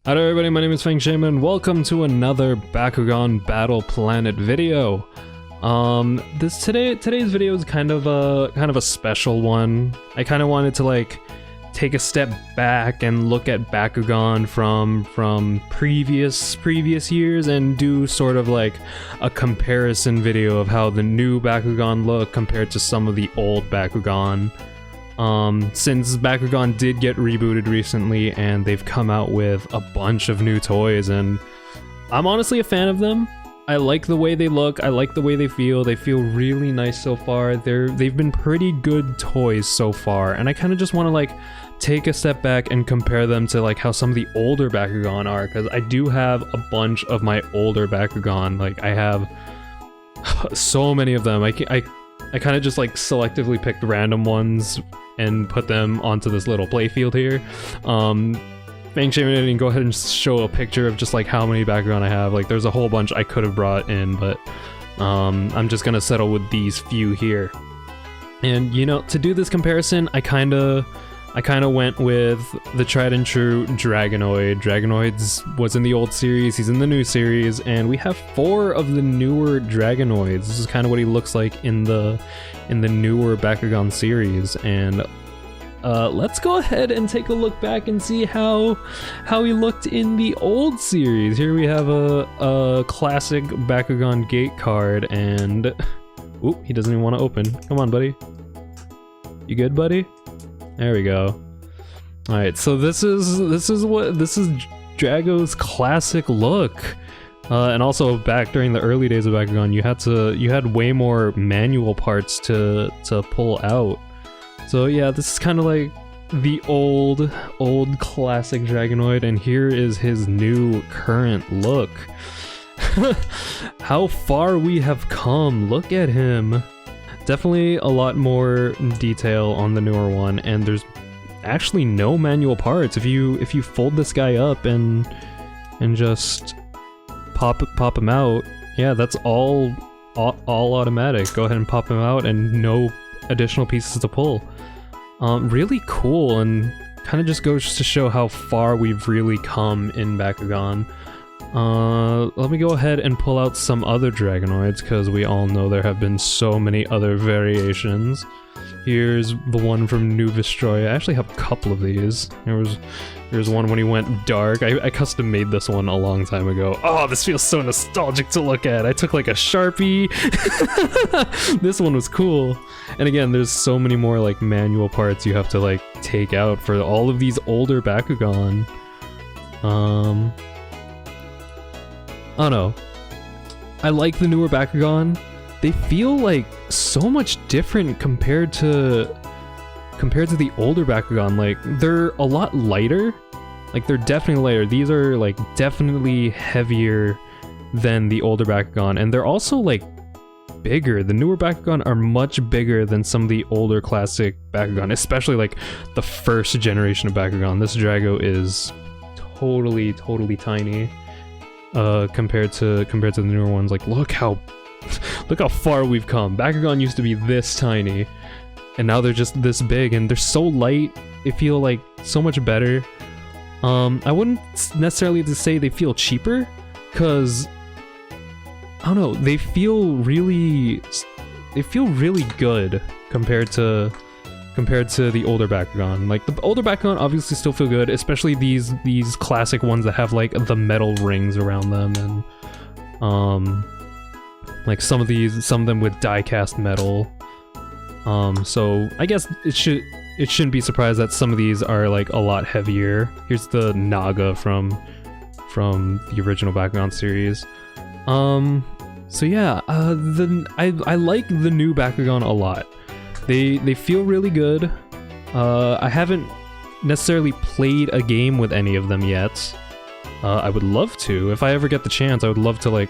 Hello everybody, my name is Feng Shaman and welcome to another Bakugan Battle Planet video. Today's video is kind of a special one. I kind of wanted to take a step back and look at Bakugan from previous years and do sort of like a comparison video of how the new Bakugan look compared to some of the old Bakugan. Since Bakugan did get rebooted recently and they've come out with a bunch of new toys, and I'm honestly a fan of them. I like the way they look, I like the way they feel really nice so far. They've been pretty good toys so far, and I kind of just want to take a step back and compare them to how some of the older Bakugan are, because I do have a bunch of my older Bakugan. I have so many of them. I kind of just selectively picked random ones and put them onto this little playfield here. Feng Shaman didn't go ahead and show a picture of just how many Bakugan I have. There's a whole bunch I could have brought in, but I'm just gonna settle with these few here. And to do this comparison, I kind of went with the tried and true Dragonoid. Dragonoids was in the old series, he's in the new series, and we have 4 of the newer Dragonoids. This is kind of what he looks like in the newer Bakugan series, and let's go ahead and take a look back and see how he looked in the old series. Here we have a classic Bakugan gate card, and oop, he doesn't even want to open. Come on, buddy. You good, buddy? There we go. Alright, so this is Drago's classic look. And also back during the early days of Bakugan, you had way more manual parts to pull out. So yeah, this is kind of like the old classic Dragonoid, and here is his new current look. How far we have come, look at him. Definitely a lot more detail on the newer one, and there's actually no manual parts. If you fold this guy up and just pop him out, yeah, that's all automatic. Go ahead and pop him out and no additional pieces to pull. Really cool, and kind of just goes to show how far we've really come in Bakugan. Let me go ahead and pull out some other Dragonoids, because we all know there have been so many other variations. Here's the one from New Vestroya. I actually have a couple of these. Here's one when he went dark. I custom made this one a long time ago. Oh, this feels so nostalgic to look at. I took a Sharpie. This one was cool. And again, there's so many more manual parts you have to take out for all of these older Bakugan. I don't know. I like the newer Bakugan. They feel so much different compared to the older Bakugan. They're a lot lighter. They're definitely lighter. These are definitely heavier than the older Bakugan, and they're also bigger. The newer Bakugan are much bigger than some of the older classic Bakugan, especially the first generation of Bakugan. This Drago is totally tiny. Compared to the newer ones. Look how far we've come. Bakugan used to be this tiny, and now they're just this big, and they're so light. They feel so much better. I wouldn't necessarily say they feel cheaper, because I don't know, they feel really good compared to the older Bakugan. The older Bakugan obviously still feel good, especially these classic ones that have the metal rings around them, and some of them with die-cast metal. So I guess it shouldn't be surprised that some of these are a lot heavier. Here's the Naga from the original Bakugan series. So yeah, I like the new Bakugan a lot. They feel really good. I haven't necessarily played a game with any of them yet. I would love to. If I ever get the chance, I would love to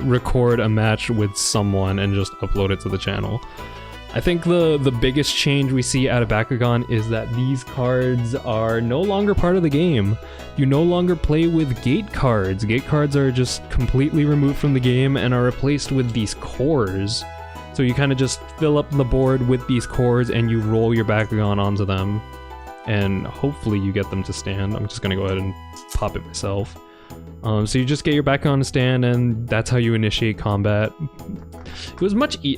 record a match with someone and just upload it to the channel. I think the biggest change we see out of Bakugan is that these cards are no longer part of the game. You no longer play with gate cards. Gate cards are just completely removed from the game and are replaced with these cores. So you kind of just fill up the board with these cores and you roll your Bakugan onto them. and hopefully you get them to stand. I'm just gonna go ahead and pop it myself. So you just get your Bakugan to stand, and that's how you initiate combat. It was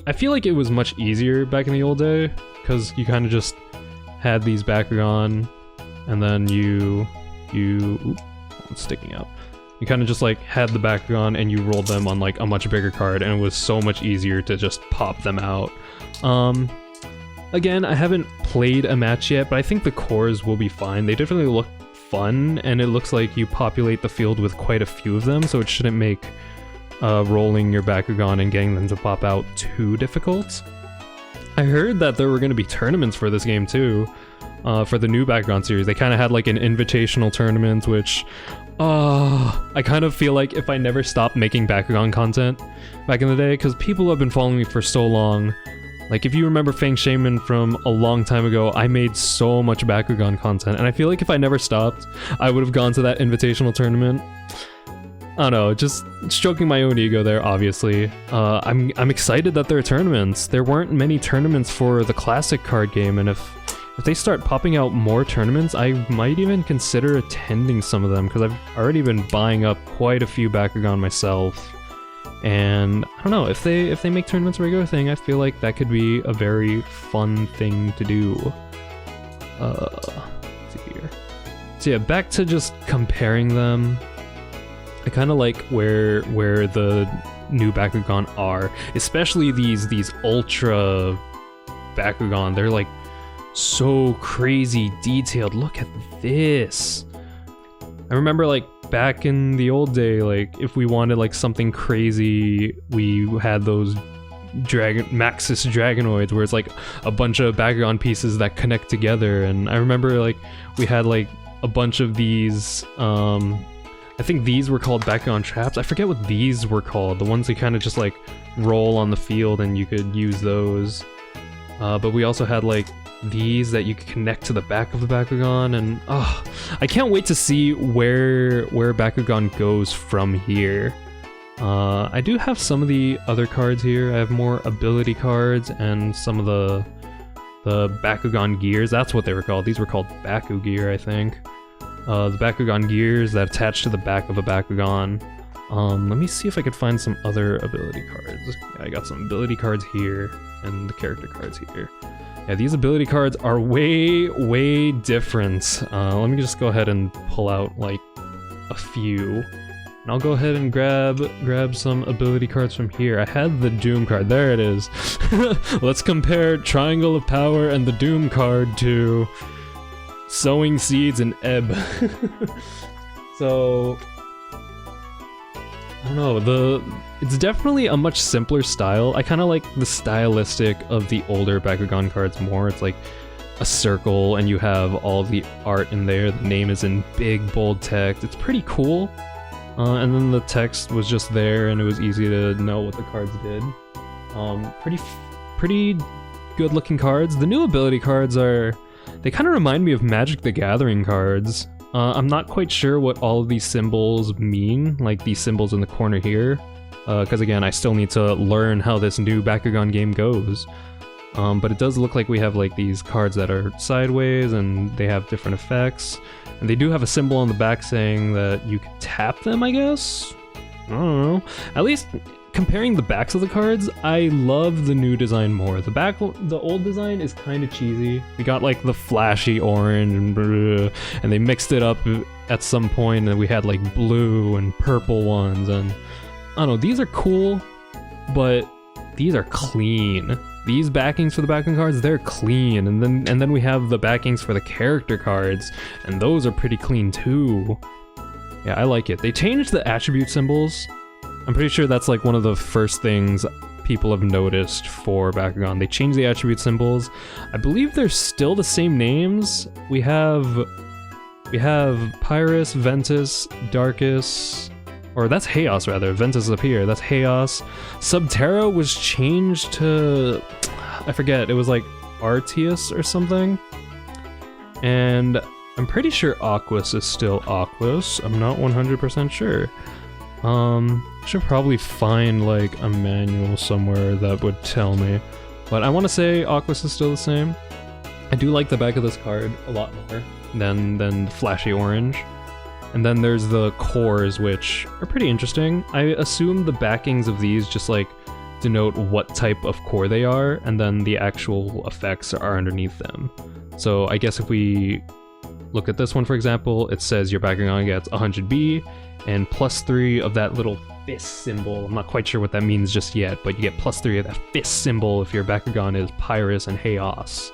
I feel like it was much easier back in the old day, because you kind of just had these Bakugan, and then oops, it's sticking out. You kind of just like had the Bakugan and you rolled them on like a much bigger card, and it was so much easier to just pop them out. Again, I haven't played a match yet, but I think the cores will be fine. They definitely look fun, and it looks like you populate the field with quite a few of them, so it shouldn't make rolling your Bakugan and getting them to pop out too difficult. I heard that there were going to be tournaments for this game too, for the new Bakugan series. They kind of had like an invitational tournament, which I kind of feel like if I never stopped making Bakugan content back in the day, because people have been following me for so long. Like, if you remember Fang Shaman from a long time ago, I made so much Bakugan content, and I feel like if I never stopped, I would have gone to that invitational tournament. I don't know, just stroking my own ego there, obviously. I'm excited that there are tournaments. There weren't many tournaments for the classic card game, and if they start popping out more tournaments, I might even consider attending some of them, because I've already been buying up quite a few Bakugan myself. And I don't know, if they make tournaments a regular thing, I feel like that could be a very fun thing to do. Let's see here. So yeah, back to just comparing them. I kind of like where the new Bakugan are, especially these ultra Bakugan. They're like so crazy detailed. Look at this. I remember like back in the old day, like if we wanted like something crazy, we had those Maxis Dragonoids, where it's like a bunch of Bakugan pieces that connect together. And I remember like we had like a bunch of these, I think these were called Bakugan traps. I forget what these were called, the ones that kind of just like roll on the field and you could use those. But we also had like these that you could connect to the back of the Bakugan, and I can't wait to see where Bakugan goes from here. I do have some of the other cards here. I have more ability cards and some of the Bakugan gears. That's what they were called. These were called Baku gear, I think. The Bakugan gears that attach to the back of a Bakugan. Let me see if I could find some other ability cards. Yeah, I got some ability cards here and the character cards here. Yeah, these ability cards are way different. Let me just go ahead and pull out like a few. And I'll go ahead and grab some ability cards from here. I had the Doom card. There it is. Let's compare Triangle of Power and the Doom card to Sowing Seeds and Ebb. So I don't know, it's definitely a much simpler style. I kind of like the stylistic of the older Bakugan cards more. It's like a circle and you have all the art in there. The name is in big bold text. It's pretty cool. And then the text was just there and it was easy to know what the cards did. Pretty good looking cards. The new ability cards they kind of remind me of Magic the Gathering cards. I'm not quite sure what all of these symbols mean, like these symbols in the corner here, because again, I still need to learn how this new Bakugan game goes. But it does look like we have like these cards that are sideways and they have different effects. And they do have a symbol on the back saying that you can tap them, I guess? I don't know. At least comparing the backs of the cards, I love the new design more. The old design is kind of cheesy. We got like the flashy orange and they mixed it up at some point, and we had like blue and purple ones, and I don't know, these are cool, but these are clean. These backings for the Bakugan cards, they're clean, and then we have the backings for the character cards, and those are pretty clean too. Yeah, I like it. They changed the attribute symbols. I'm pretty sure that's like one of the first things people have noticed for Bakugan. They changed the attribute symbols. I believe they're still the same names. We have Pyrus, Ventus, Darkus, or that's Chaos rather. Ventus is up here. That's Chaos. Subterra was changed to, I forget. It was like Arceus or something. And I'm pretty sure Aquas is still Aquas. I'm not 100% sure. Should probably find like a manual somewhere that would tell me, but I want to say Aquas is still the same. I do like the back of this card a lot more than the flashy orange. And then there's the cores, which are pretty interesting. I assume the backings of these just like denote what type of core they are, and then the actual effects are underneath them. So I guess if we look at this one, for example, it says your Bakugan gets 100B and +3 of that little fist symbol. I'm not quite sure what that means just yet, but you get +3 of that fist symbol if your Bakugan is Pyrus and Chaos.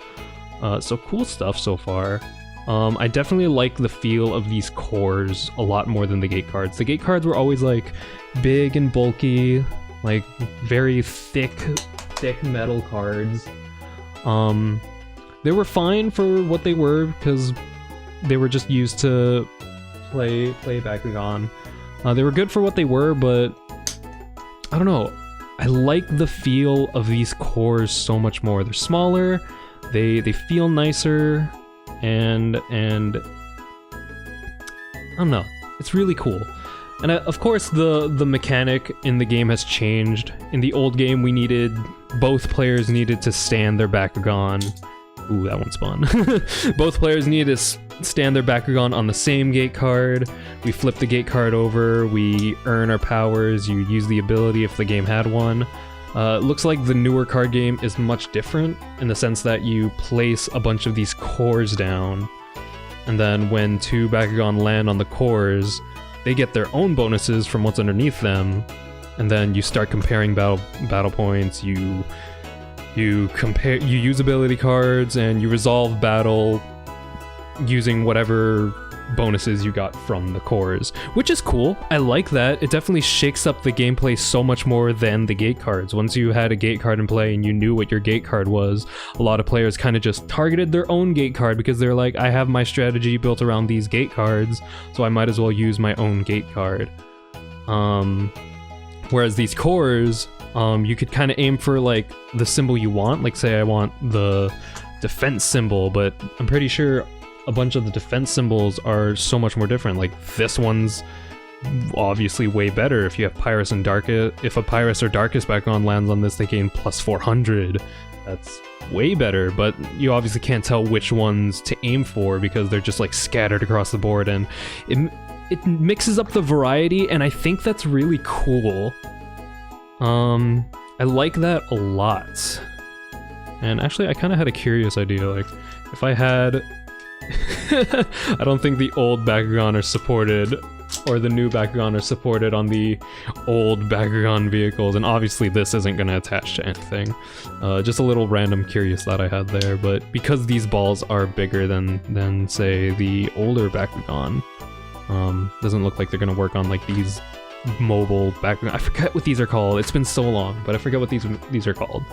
So cool stuff so far. I definitely like the feel of these cores a lot more than the gate cards. The gate cards were always like big and bulky, like very thick metal cards. They were fine for what they were because they were just used to play Bakugan. They were good for what they were, but I don't know. I like the feel of these cores so much more. They're smaller, they feel nicer, and I don't know. It's really cool. And of course, the mechanic in the game has changed. In the old game, both players needed to stand their Bakugan. Ooh, that one spun. Both players needed to stand their Bakugan on the same gate card. We flip the gate card over, we earn our powers, you use the ability if the game had one. Looks like the newer card game is much different in the sense that you place a bunch of these cores down, and then when two Bakugan land on the cores, they get their own bonuses from what's underneath them, and then you start comparing battle points. You use ability cards and you resolve battle using whatever bonuses you got from the cores, which is cool. I like that. It definitely shakes up the gameplay so much more than the gate cards. Once you had a gate card in play and you knew what your gate card was, a lot of players kind of just targeted their own gate card because they're like, I have my strategy built around these gate cards, so I might as well use my own gate card. Whereas these cores, you could kind of aim for like the symbol you want. Like say I want the defense symbol, but I'm pretty sure a bunch of the defense symbols are so much more different. Like this one's obviously way better if you have Pyrus and Darkest. If a Pyrus or Darkest Bakugan lands on this, they gain +400. That's way better, but you obviously can't tell which ones to aim for because they're just like scattered across the board, and it mixes up the variety, and I think that's really cool. I like that a lot. And actually, I kind of had a curious idea, like, if I had... I don't think the old Bakugan are supported, or the new Bakugan are supported on the old Bakugan vehicles, and obviously this isn't going to attach to anything. Just a little random curious thought I had there, but because these balls are bigger than say, the older Bakugan, doesn't look like they're going to work on, like, these mobile Bakugan. I forget what these are called. It's been so long, but I forget what these are called.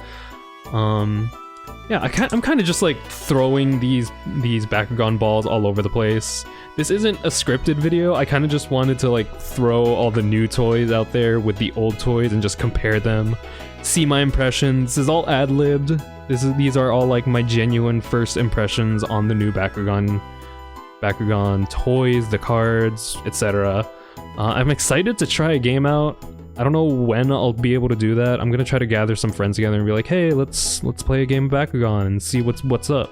Yeah, I'm kind of just like throwing these Bakugan balls all over the place. This isn't a scripted video. I kind of just wanted to like throw all the new toys out there with the old toys and just compare them, see my impressions. This is all ad-libbed. These are all like my genuine first impressions on the new Bakugan toys, the cards, etc. I'm excited to try a game out. I don't know when I'll be able to do that. I'm gonna try to gather some friends together and be like, hey, let's play a game of Bakugan and see what's up.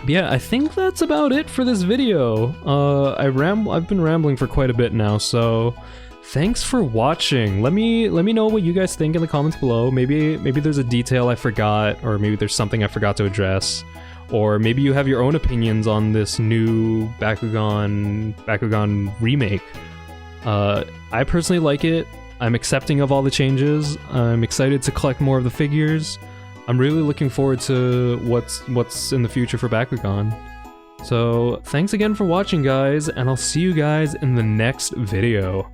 Yeah, I think that's about it for this video. I've been rambling for quite a bit now, so thanks for watching. Let me know what you guys think in the comments below. Maybe there's a detail I forgot, or maybe there's something I forgot to address. Or maybe you have your own opinions on this new Bakugan remake. I personally like it. I'm accepting of all the changes. I'm excited to collect more of the figures. I'm really looking forward to what's in the future for Bakugan. So thanks again for watching, guys, and I'll see you guys in the next video.